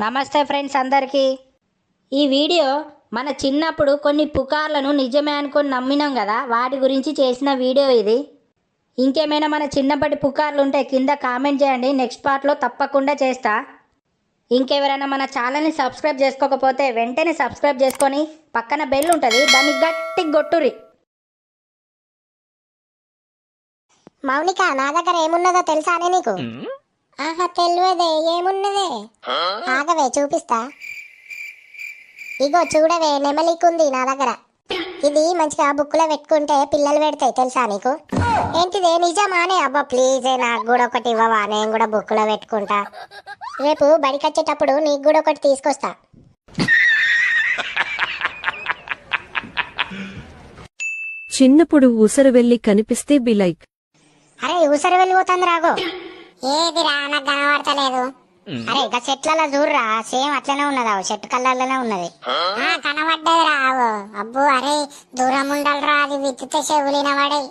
నమస్తే ఫ్రెండ్స్ అందరికీ. ఈ వీడియో మన చిన్నప్పుడు కొన్ని పుకార్లను నిజమే అనుకొని నమ్మినాం కదా, వాటి గురించి చేసిన వీడియో ఇది. ఇంకేమైనా మన చిన్నప్పటి పుకార్లు ఉంటే కింద కామెంట్ చేయండి, నెక్స్ట్ పార్ట్లో తప్పకుండా చేస్తా. ఇంకెవరైనా మన ఛానల్ని సబ్స్క్రైబ్ చేసుకోకపోతే వెంటనే సబ్స్క్రైబ్ చేసుకొని పక్కన బెల్ ఉంటుంది, దాన్ని గట్టి గొట్టురి. మౌనిక, నా దగ్గర ఏమున్నదో తెలుసానే నీకు? ఆహా, తెలియదే. ఏమున్నదే? ఆగవే, చూపిస్తా. ఇగో చూడవే, నెమలికుంది నా దగ్గర. ఇది మంచిగా బుక్కులో పెట్టుకుంటే పిల్లలు పెడతాయి, తెలుసా నీకు? ఏంటిదే, నిజమానే? అబ్బా ప్లీజే, నాకు కూడా ఒకటి ఇవ్వవా? నేను కూడా బుక్కులో పెట్టుకుంటా. రేపు బడికి వచ్చేటప్పుడు నీకు కూడా ఒకటి తీసుకొస్తా. చిన్నప్పుడు ఊసరవెల్లి కనిపిస్తే బిలైక్. అరే, ఊసరి వెళ్ళిపోతుంది రాగో. ఏదిరా, నాకు కనబడతలేదు. అరే, ఇక చెట్లలో చూడరా, సేమ్ అట్లనే ఉన్నదా? చెట్టు కళ్ళలోనే ఉన్నది. కనబడ్డది రావు. అబ్బో, అరే దూరం ఉండాలిరా, అది విత్తితే చెవులు వినబడే.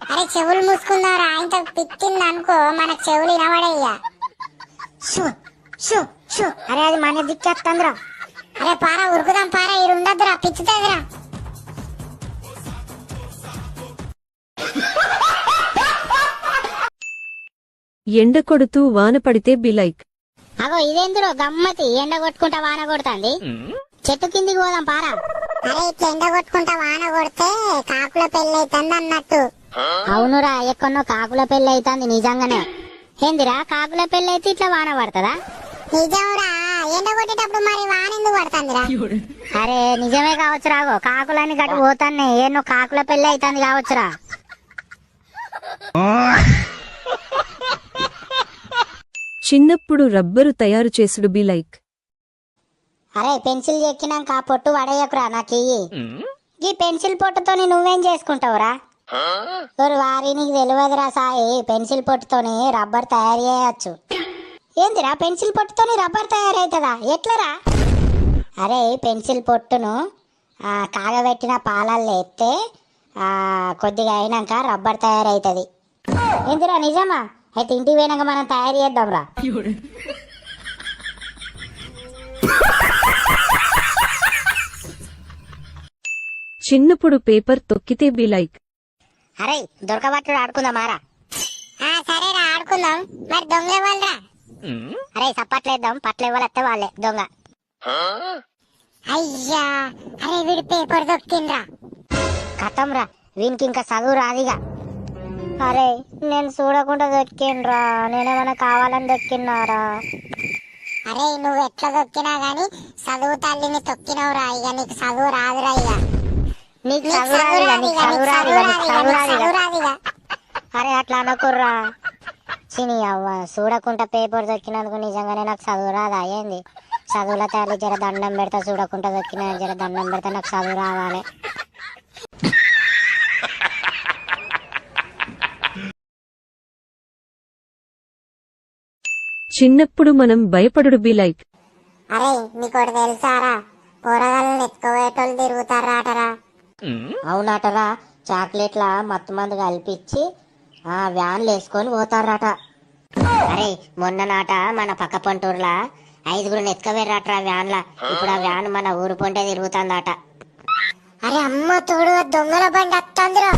అరే, చెవులు మూసుకుందారా, ఇంత పిత్తింది అనుకో మనకు చెవులు వినబడయ్యా. అరే, అది మన దిక్కేస్తుందిరా. అరే పారా, ఉరుకుదాం పారా, ఇది ఉండద్దురా, పిచ్చుతుందిరా. ఎండ కొడుతూ వాన పడితే బిలైక్. అగో ఇదేందురో గమ్మతి, ఎండ కొట్టుకుంటా వాన కొడుతుంది. చెట్టు కిందికి పోదాం పారా. అరే, ఇట్లా ఎండ కొట్టుకుంటా వాన కొడితే కాకుల పెళ్లి అవుతుంది అన్నట్టు. అవునురా, ఎక్కడో కాకుల పెళ్లి అవుతుంది నిజంగానే. ఏందిరా, కాకుల పెళ్లి అయితే ఇట్లా వాన పడుతుందా? నిజంరా, ఎండ కొట్టేటప్పుడు మరి వాన ఎందుకు పడుతుందిరా? అరే నిజమే కావచ్చు రాగో, కాకులని గట్టు పోతానే, ఏన్నో కాకుల పెళ్లి అవుతుంది కావచ్చురా. చిన్నప్పుడు రబ్బరు తయారు చేసుడు బిలైక్. అరే, పెన్సిల్ చెక్కినాక పొట్టు పడేయకురా, నాకు ఈ పెన్సిల్ పొట్టుతోని నువ్వేం చేసుకుంటావురా? వారి నీకు తెలియదురా సాయి, పెన్సిల్ పొట్టుతోని రబ్బర్ తయారు చేయచ్చు. ఏందిరా, పెన్సిల్ పొట్టుతోని రబ్బర్ తయారవుతుందా? ఎట్లరా? అరే, పెన్సిల్ పొట్టును కాగబెట్టిన పాలల్లో ఎత్తే కొద్దిగా అయినాక రబ్బర్ తయారవుతుంది. ఏందిరా, నిజమా? అయితే ఇంటికి పోయినాక మనం తయారు చేద్దాం రా. చిన్నప్పుడు పేపర్ తొక్కితే బిలైక్. అరే, దొరకబట్టుడు ఆడుకుందామారా? సరేరా, ఆడుకుందాం. మరి దొంగ వాళ్ళరా? అరే, సప్పట్లేద్దాం, పట్ల ఇవ్వాలత్తే వాళ్ళే దొంగ. అయ్యా, అరే వీడి పేపర్ దొక్కిండ్రా. కథం రా, వీనికి ఇంకా చదువు రాదిగా. అరే, నేను చూడకుండా దొక్కిండ్రా, నేనేమైనా కావాలని దొక్కినారా? అరే, నువ్వు ఎట్లా దొక్కినా గాని చదువు తల్లిని తొక్కినవురా. ఇక నీకు చదువు రాదురా. ఇక నీకు చదువు రాదిగా. అరే, అట్లా అనుకుర్రా. చిని అవ్వ, చూడకుండా పేపర్ దొక్కినందుకు నిజంగానే నాకు చదువు రాదా ఏంది? చదువుల తల్లి జర దండం పెడతా, చూడకుండా దొక్కిన జర దండం పెడతా, నాకు చదువు రావాలి. చిన్నప్పుడు మనం భయపడుడు బిలైక్. అరే, నీకోటి తెలుసారా? కూరగాయలను ఎత్తుకోవేటోళ్ళు తిరుగుతారాటరా. అవునటరా, చాక్లెట్ల మత్తు మందు కలిపించి వ్యాన్లు వేసుకొని పోతారట. అరే, మొన్న నాట మన పక్క పంటూరులా 5గురు ఎత్తుకవేరాటరా వ్యాన్ల. ఇప్పుడు ఆ వ్యాన్ మన ఊరు పొంటే తిరుగుతుందట. అరే అమ్మ తోడు, దొంగల బండి వస్తుందిరా.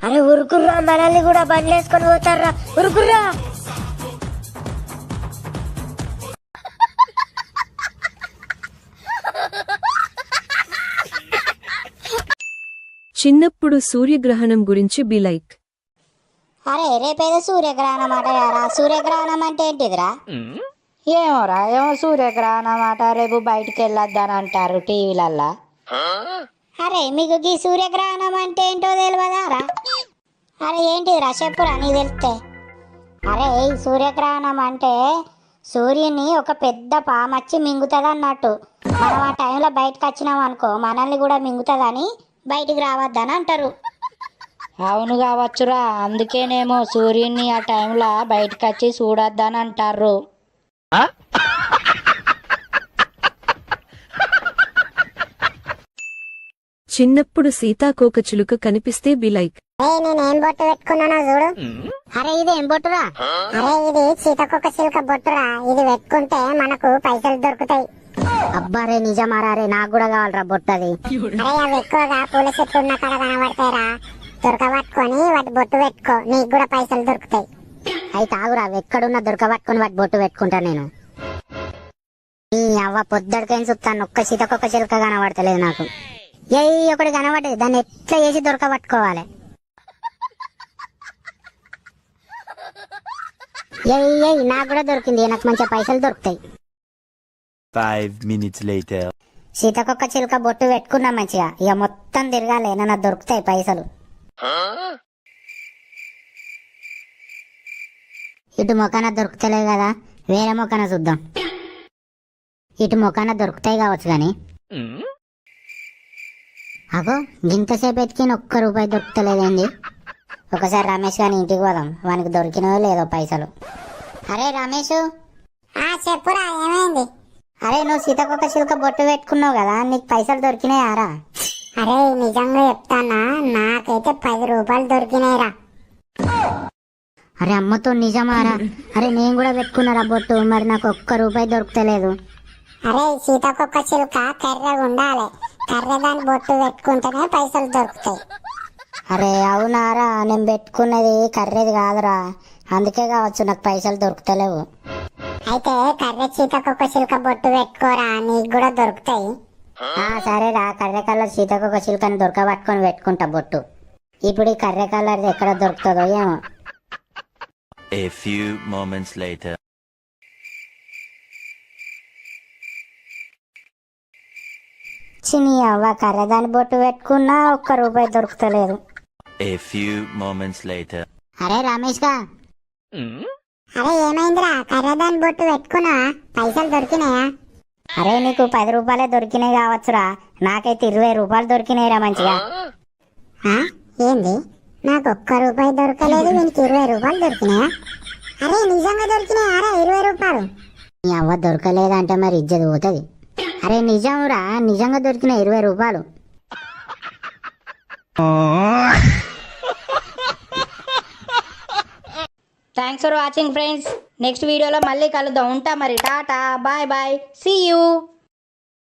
అరే ఉరుకుర్రా, మనల్ని కూడా బండ్లు వేసుకొని పోతారా, ఉరుకుర్రా. చిన్నప్పుడు సూర్యగ్రహణం గురించి బిలైక్. అరే, రేపేదో సూర్యగ్రహణం అట యారా. సూర్యగ్రహణం అంటే ఏంటిదిరా? ఏమోరా, ఏమో సూర్యగ్రహణం అట, రేపు బయటికి వెళ్ళొద్దని అంటారు టీవీలల్లా. అరే, మీకు ఈ సూర్యగ్రహణం అంటే ఏంటో తెలియదారా? అరే ఏంటిదిరా, చెప్పురా నీకు తెలిస్తే. అరే, ఈ సూర్యగ్రహణం అంటే సూర్యుని ఒక పెద్ద పామచ్చి మింగుతుంది అన్నట్టు. మనం ఆ టైంలో బయటకు వచ్చినాం అనుకో, మనల్ని కూడా మింగుతుందని బయటికి రావద్దని అంటారు. అవును కావచ్చురా, అందుకేనేమో సూర్యుని ఆ టైంలో బయటకు వచ్చి చూడొద్దని అంటారు. చిన్నప్పుడు సీతాకోకచిలుక కనిపిస్తే బిలైక్. నేనేం బొట్టు పెట్టుకున్నానో చూడు. అరే ఇది ఏం బొట్టురా? అరే ఇది సీతకొక చిలుక బొట్టురా. ఇది పెట్టుకుంటే మనకు పైసలు దొరుకుతాయి. అబ్బారే నిజమారా రే, నాకు కూడా కావాలరా బొట్టు అది. అరే అవి ఎక్కువగా పూల చెట్లు ఉన్న కాడ కనబడతాయిరా. దొరకబట్టుకొని వాటి బొట్టు పెట్టుకో, నీకు కూడా పైసలు దొరుకుతాయి. అయితే ఆగురా, అవి ఎక్కడున్నా దొరకబట్టుకొని వాటి బొట్టు పెట్టుకుంటా నేను. నీ అవ్వ పొద్దడికైనా చూస్తాను, ఒక్క సీతకొక చిలుక కనబడతలేదు నాకు. ఏ ఒకటి కనబడ్డది, దాన్ని ఎట్లా చేసి దొరకబట్టుకోవాలి. ఏ నాకు కూడా దొరికింది, నాకు మంచిగా పైసలు దొరుకుతాయి. 5 minutes later. సీతకొక్క చిలుక బొట్టు పెట్టుకున్నా మంచిగా, ఇక మొత్తం తిరగాలి, ఏమన్నా దొరుకుతాయి పైసలు. ఇటు మొక్కన దొరుకుతలే కదా, వేరే మొక్కన చూద్దాం. ఇటు మొక్కన దొరుకుతాయి కావచ్చు గాని. అగో గింతసేపు ఎత్తికిన ఒక్క రూపాయి దొరుకుతలేదేంది. ఒకసారి రమేష్ గాని ఇంటికి పోదాం, వానికి దొరికినో లేదో పైసలు. అరే రమేష్, చెప్పురా ఏమైంది? అరే నువ్వు సీతకొక చిలుక బొట్టు పెట్టుకున్నావు కదా, నీకు పైసలు దొరికినాయారా? అరే నిజంగా చెప్తానా, నాకైతే 10 రూపాయలు దొరికినాయిరా. అరే అమ్మతో నిజమారా? అరే నేను కూడా పెట్టుకున్నారా బొట్టు, మరి నాకు ఒక్క రూపాయి దొరుకుతలేదు. అరే సీతకొక చిలుక కర్రెగా ఉండాలి, కర్రెదాని బొట్టు పెట్టుకుంటేనే పైసలు దొరుకుతాయి. అరే అవునారా, నేను పెట్టుకున్నది కర్రెది కాదురా, అందుకే కావచ్చు నాకు పైసలు దొరుకుతలేవు. అయితే కర్రె సీతకొక చిలుక బొట్టు పెట్టుకోరా, నీకు కూడా దొరుకుతాయి. సరేరా, కర్రె కలర్ సీతకొక చిలుకని దొరకబట్టుకొని పెట్టుకుంటా బొట్టు. ఇప్పుడు ఈ కర్రె కలర్ ఎక్కడ దొరుకుతుందో ఏమో. A few moments later. చిని అవ్వ, కర్రెదాని బొట్టు పెట్టుకున్నా ఒక్క రూపాయి దొరుకుతలేదు. A few moments later. అరే రమేష్ గా, అరే ఏమైందిరా, కర్రెదాని బొట్టు పెట్టుకున్నా పైసలు దొరికినాయా? అరే నీకు 10 రూపాయలే దొరికినాయి కావచ్చురా, నాకైతే 20 రూపాయలు దొరికినాయిరా మంచిగా. ఏంది, నాకు ఒక్క రూపాయి దొరకలేదు, దీనికి 20 రూపాయలు దొరికినాయా? అరే నిజంగా దొరికినాయా? అరే 20 రూపాయలు. నీ అవ్వ దొరకలేదంటే మరి ఇజ్జత్ పోతుంది. అరే నిజంరా, నిజంగా దొరికిన 20 రూపాయలు. Thanks for watching friends. Next వీడియోలో మళ్ళీ కలుద్దాం. ఉంటా మరి, tata, bye bye, see you.